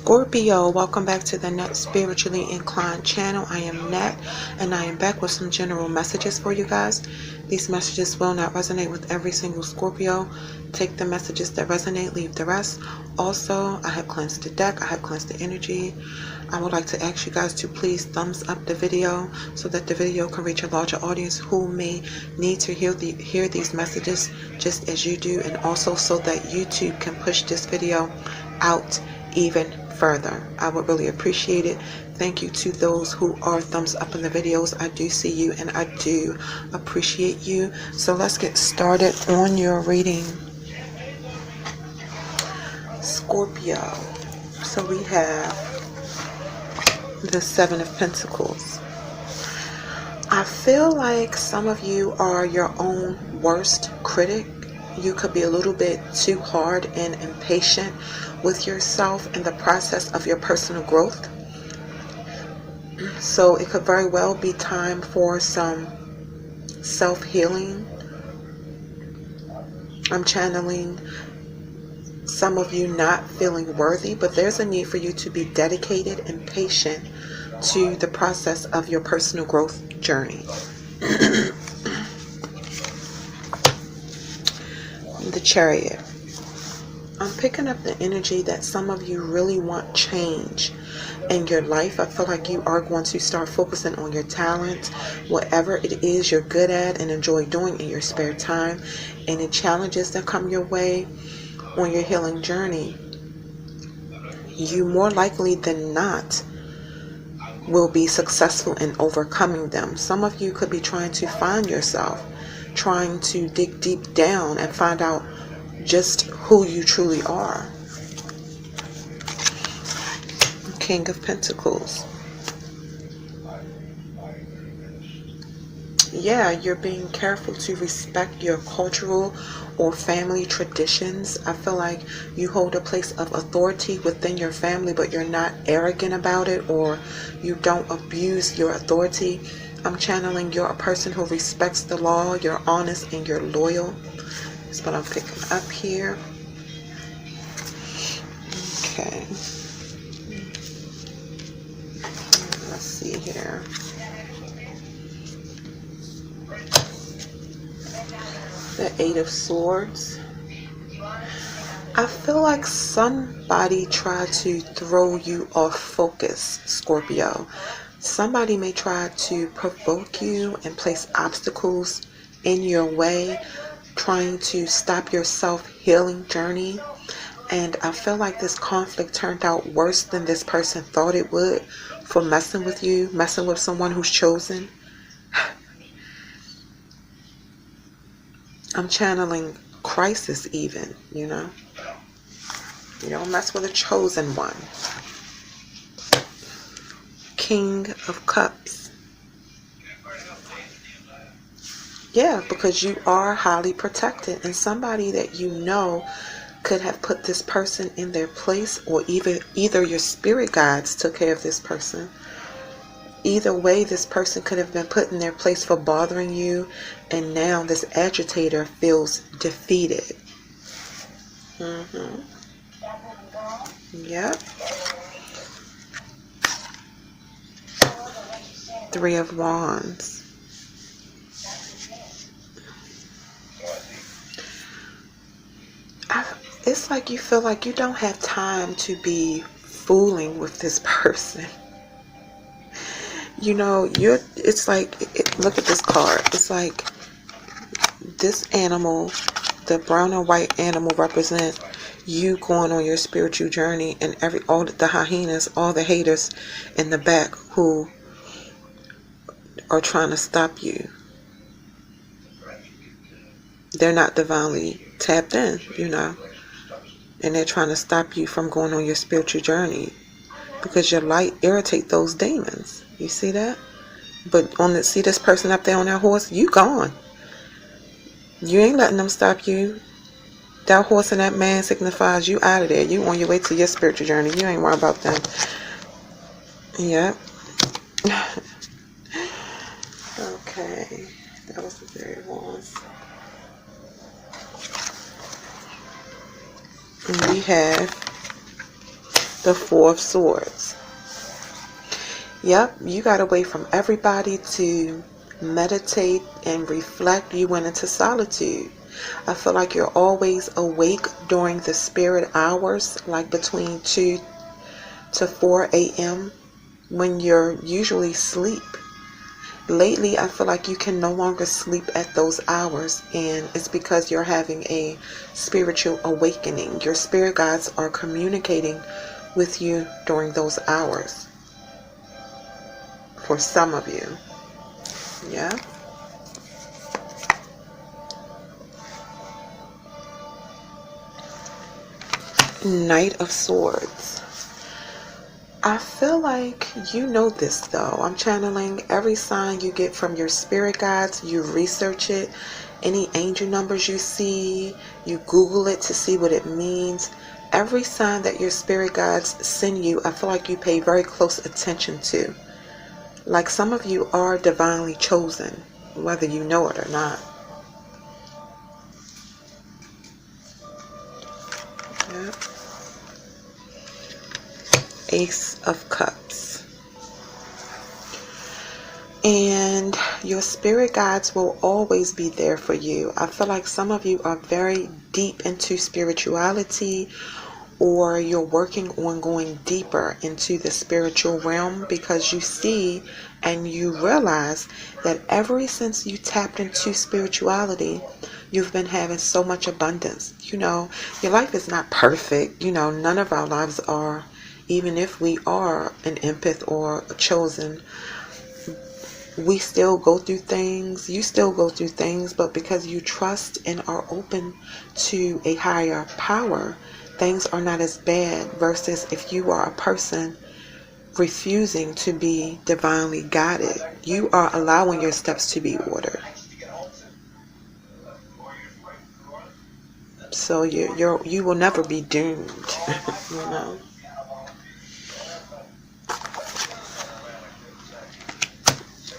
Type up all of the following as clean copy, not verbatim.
Scorpio, welcome back to the Net Spiritually Inclined channel. I am Net, and I am back with some general messages for you guys. These messages will not resonate with every single Scorpio. Take the messages that resonate, leave the rest. Also, I have cleansed the deck, I have cleansed the energy. I would like to ask you guys to please thumbs up the video so that the video can reach a larger audience who may need to hear these messages just as you do, and also so that YouTube can push this video out even further. I would really appreciate it. Thank you to those who are thumbs up in the videos. I do see you and I do appreciate you. So let's get started on your reading, Scorpio. So we have the Seven of Pentacles. I feel like some of you are your own worst critic. You could be a little bit too hard and impatient with yourself in the process of your personal growth. So it could very well be time for some self-healing. I'm channeling some of you not feeling worthy, but there's a need for you to be dedicated and patient to the process of your personal growth journey. The Chariot. I'm picking up the energy that some of you really want change in your life. I feel like you are going to start focusing on your talent, whatever it is you're good at and enjoy doing in your spare time. Any challenges that come your way on your healing journey, you more likely than not will be successful in overcoming them. Some of you could be trying to find yourself, trying to dig deep down and find out just who you truly are. King of Pentacles. Yeah, you're being careful to respect your cultural or family traditions. I feel like you hold a place of authority within your family, but you're not arrogant about it, or you don't abuse your authority. I'm channeling you're a person who respects the law, you're honest, and you're loyal. That's what I'm picking up here. Okay. Let's see here. The Eight of Swords. I feel like somebody tried to throw you off focus, Scorpio. Somebody may try to provoke you and place obstacles in your way, trying to stop your self-healing journey. And I feel like this conflict turned out worse than this person thought it would for messing with you, messing with someone who's chosen. I'm channeling crisis even, you know. You don't mess with a chosen one. King of Cups. Yeah, because you are highly protected, and somebody that you know could have put this person in their place, or either your spirit guides took care of this person. Either way, this person could have been put in their place for bothering you, and now this agitator feels defeated. Yep. Three of Wands. It's like you feel like you don't have time to be fooling with this person. You know, it's like, look at this card. It's like this animal, the brown and white animal, represent you going on your spiritual journey, and all the hyenas, all the haters in the back who are trying to stop you. They're not divinely tapped in, you know, and they're trying to stop you from going on your spiritual journey because your light irritates those demons. You see that? But see this person up there on that horse? You gone. You ain't letting them stop you. That horse and that man signifies you out of there. You on your way to your spiritual journey. You ain't worried about them. Yep. Okay. That was the Three of Wands. And we have The Four of Swords. Yep, you got away from everybody to meditate and reflect. You went into solitude. I feel like you're always awake during the spirit hours, like between 2 to 4 a.m. when you're usually asleep. Lately, I feel like you can no longer sleep at those hours, and it's because you're having a spiritual awakening. Your spirit guides are communicating with you during those hours. For some of you. Yeah. Knight of Swords. I feel like you know this though. I'm channeling every sign you get from your spirit guides. You research it. Any angel numbers you see, you Google it to see what it means. Every sign that your spirit guides send you, I feel like you pay very close attention to. Like some of you are divinely chosen, whether you know it or not. Yep. Ace of Cups. And your spirit guides will always be there for you. I feel like some of you are very deep into spirituality, or you're working on going deeper into the spiritual realm because you see and you realize that ever since you tapped into spirituality, you've been having so much abundance. You know, your life is not perfect. You know, none of our lives are. Even if we are an empath or a chosen, we still go through things. You still go through things, but because you trust and are open to a higher power, things are not as bad versus if you are a person refusing to be divinely guided. You are allowing your steps to be ordered. So you will never be doomed. You know.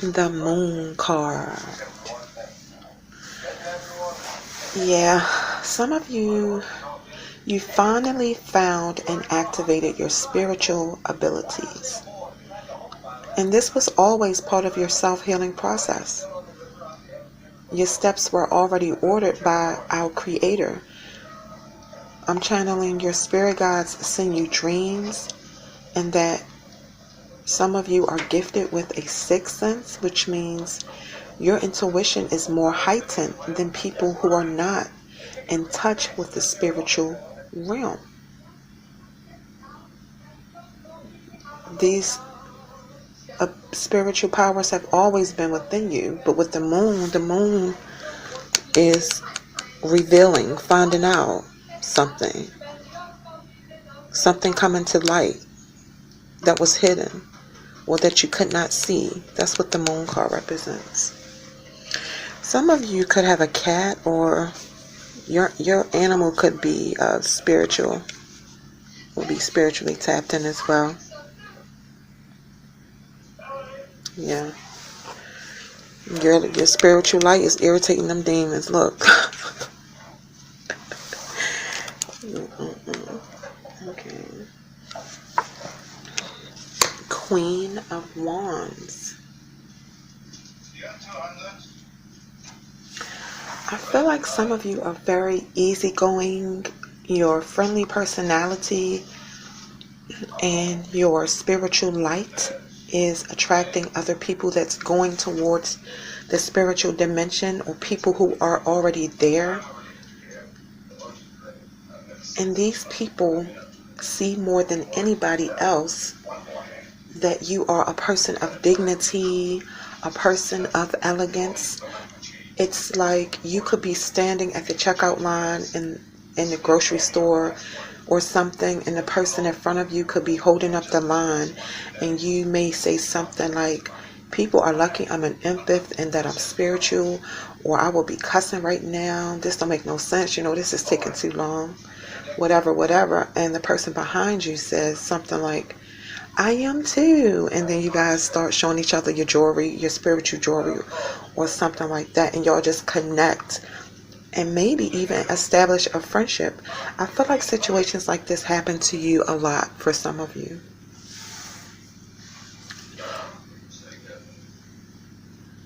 The Moon card. Yeah, some of you finally found and activated your spiritual abilities. And this was always part of your self-healing process. Your steps were already ordered by our Creator. I'm channeling your spirit guides send you dreams, and that some of you are gifted with a sixth sense, which means your intuition is more heightened than people who are not in touch with the spiritual realm. These spiritual powers have always been within you, but with the moon is revealing, finding out something coming to light that was hidden or that you could not see. That's what the moon card represents. Some of you could have a cat, or your animal could be spiritual, will be spiritually tapped in as well. Yeah. Your spiritual light is irritating them demons. Look. Okay. Queen of Wands. I feel like some of you are very easygoing. Your friendly personality and your spiritual light is attracting other people that's going towards the spiritual dimension, or people who are already there. And these people see more than anybody else that you are a person of dignity, a person of elegance. It's like you could be standing at the checkout line in the grocery store or something, and the person in front of you could be holding up the line, and you may say something like, people are lucky I'm an empath and that I'm spiritual, or I will be cussing right now, this don't make no sense, you know, this is taking too long, whatever. And the person behind you says something like, I am too. And then you guys start showing each other your jewelry, your spiritual jewelry, or something like that, and y'all just connect. and maybe even establish a friendship. I feel like situations like this happen to you a lot for some of you.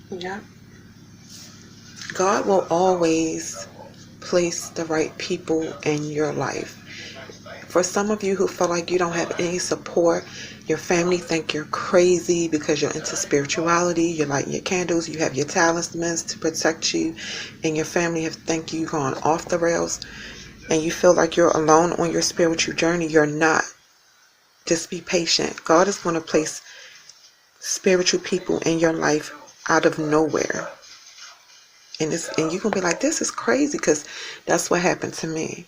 Yeah. God will always place the right people in your life. For some of you who feel like you don't have any support, your family think you're crazy because you're into spirituality, you're lighting your candles, you have your talismans to protect you, and your family have think you've gone off the rails, and you feel like you're alone on your spiritual journey. You're not. Just be patient. God is going to place spiritual people in your life out of nowhere. And you're going to be like, this is crazy, because that's what happened to me.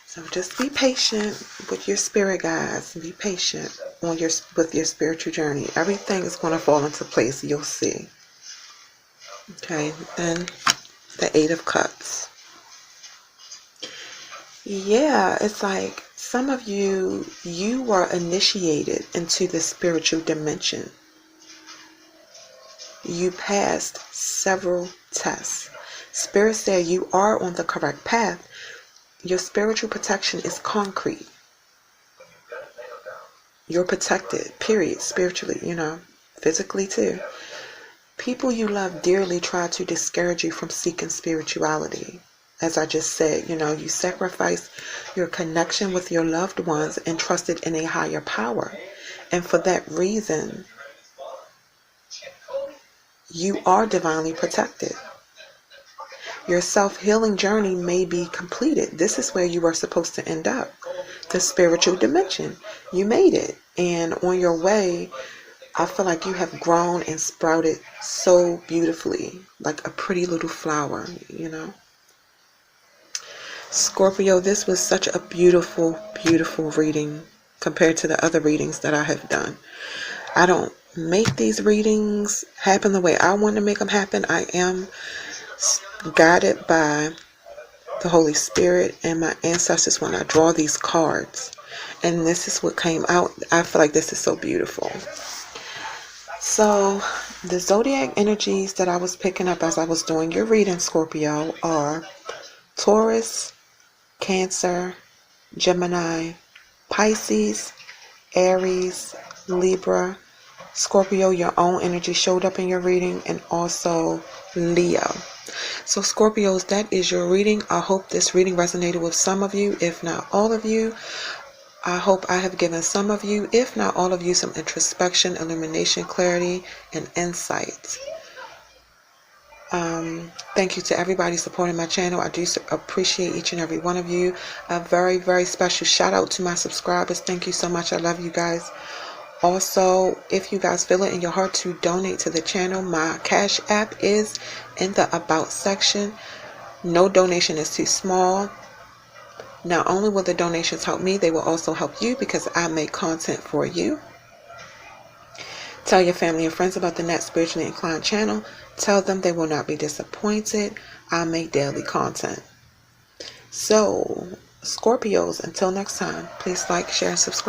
So just be patient with your spirit guides. Be patient with your spiritual journey. Everything is going to fall into place. You'll see. Okay, then the Eight of Cups. Yeah, it's like some of you were initiated into the spiritual dimension. You passed several tests. Spirit said you are on the correct path. Your spiritual protection is concrete. You're protected, period, spiritually, physically too. People you love dearly try to discourage you from seeking spirituality. As I just said, you sacrifice your connection with your loved ones and trusted in a higher power. And for that reason, you are divinely protected. Your self-healing journey may be completed. This is where you were supposed to end up, the spiritual dimension. You made it. And on your way, I feel like you have grown and sprouted so beautifully, like a pretty little flower, Scorpio, this was such a beautiful, beautiful reading compared to the other readings that I have done. I don't make these readings happen the way I want to make them happen. I am guided by the Holy Spirit and my ancestors when I draw these cards. And this is what came out. I feel like this is so beautiful. So the zodiac energies that I was picking up as I was doing your reading, Scorpio, are Taurus, Cancer, Gemini, Pisces, Aries, Libra, Scorpio. Your own energy showed up in your reading, and also Leo. So Scorpios, that is your reading. I hope this reading resonated with some of you, if not all of you. I hope I have given some of you, if not all of you, some introspection, illumination, clarity, and insight. Thank you to everybody supporting my channel. I do appreciate each and every one of you. A very, very special shout out to my subscribers. Thank you so much. I love you guys. Also, if you guys feel it in your heart to donate to the channel, my Cash App is in the About section. No donation is too small. Not only will the donations help me, they will also help you because I make content for you. Tell your family and friends about the Nat Spiritually Inclined channel. Tell them they will not be disappointed. I make daily content. So, Scorpios, until next time, please like, share, and subscribe.